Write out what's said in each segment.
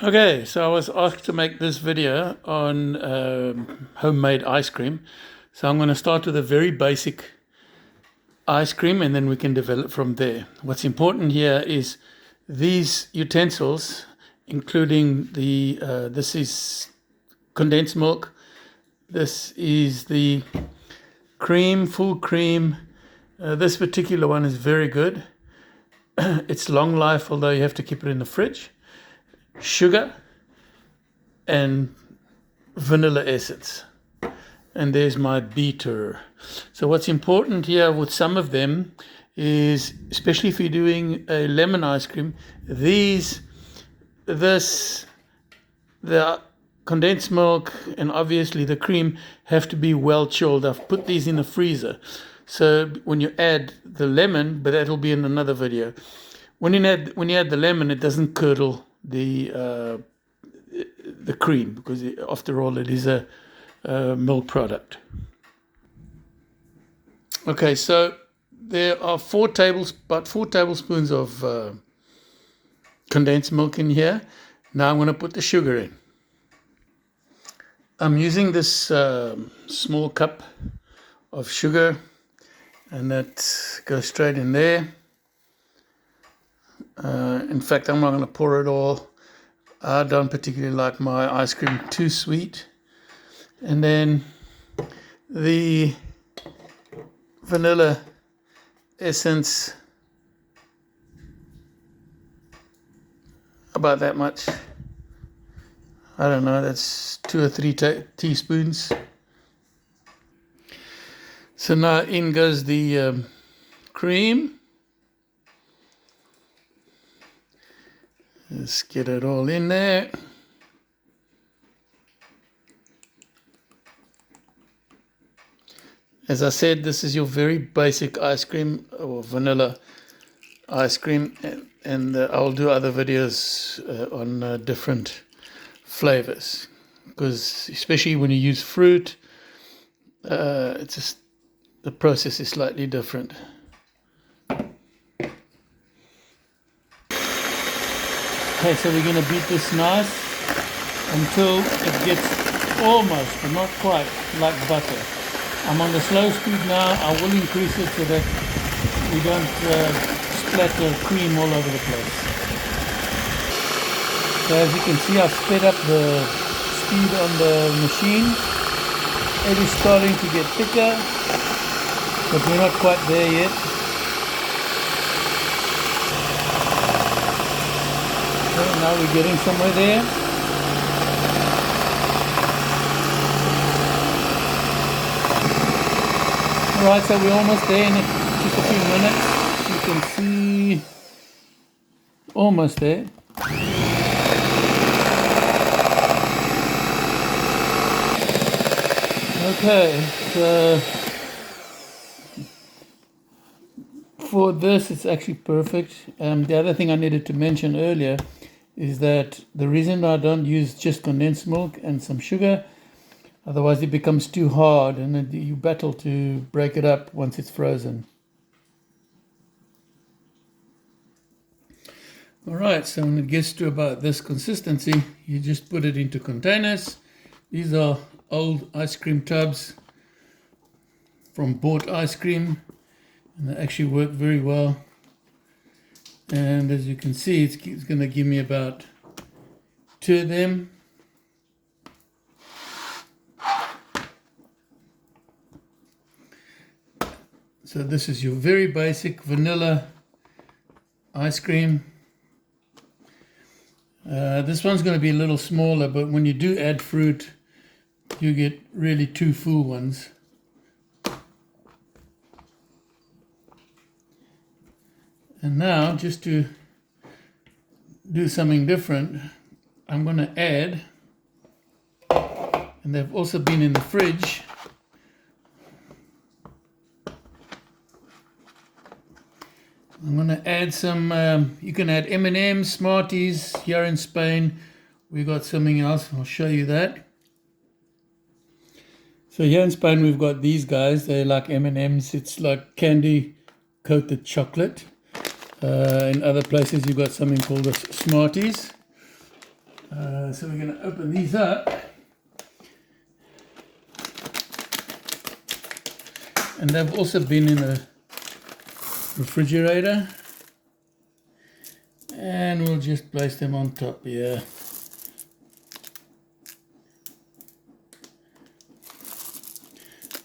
Okay, so I was asked to make this video on homemade ice cream. So I'm going to start with a very basic ice cream and then we can develop from there. What's important here is these utensils, including this is condensed milk, this is the cream, full cream. This particular one is very good. It's long life, although you have to keep it in the fridge. Sugar and vanilla essence. And there's my beater. So what's important here with some of them is, especially if you're doing a lemon ice cream, the condensed milk and obviously the cream have to be well chilled. I've put these in the freezer. So when you add the lemon, but that'll be in another video. When you add the lemon, it doesn't curdle the cream, because after all it is a milk product. Okay, so there are about 4 tablespoons of condensed milk in here. Now I'm going to put the sugar in. I'm using this small cup of sugar, and that goes straight in there. In fact, I'm not going to pour it all. I don't particularly like my ice cream too sweet. And then the vanilla essence, about that much. I don't know, that's 2 or 3 teaspoons. So now in goes the cream. Let's get it all in there. As I said, this is your very basic ice cream, or vanilla ice cream, and I'll do other videos on different flavors, because especially when you use fruit, it's just the process is slightly different. Okay, so we're going to beat this nice until it gets almost, but not quite, like butter. I'm on the slow speed now. I will increase it so that we don't splatter cream all over the place. So as you can see, I've sped up the speed on the machine. It is starting to get thicker, but we're not quite there yet. Okay, now we're getting somewhere there. Alright, so we're almost there in just a few minutes. You can see, almost there. Okay, so for this it's actually perfect. The other thing I needed to mention earlier is that the reason I don't use just condensed milk and some sugar, otherwise it becomes too hard and you battle to break it up once it's frozen. Alright, so when it gets to about this consistency, you just put it into containers. These are old ice cream tubs from bought ice cream, and they actually work very well. And as you can see, it's going to give me about 2 of them. So this is your very basic vanilla ice cream. This one's going to be a little smaller, but when you do add fruit, you get really 2 full ones. And now, just to do something different, I'm going to add, and they've also been in the fridge, I'm going to add some, you can add M&M's, Smarties. Here in Spain, we got something else. I'll show you that. So here in Spain, we've got these guys. They're like M&M's. It's like candy coated chocolate. In other places, you've got something called the Smarties. So we're going to open these up. And they've also been in the refrigerator. And we'll just place them on top here.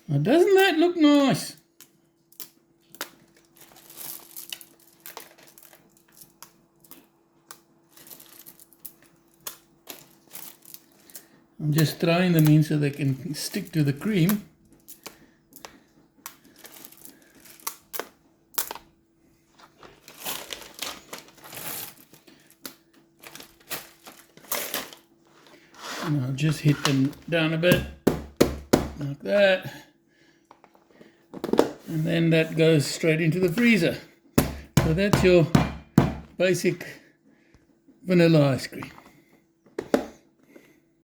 Now, doesn't that look nice? I'm just throwing them in so they can stick to the cream. And I'll just hit them down a bit, like that. And then that goes straight into the freezer. So that's your basic vanilla ice cream.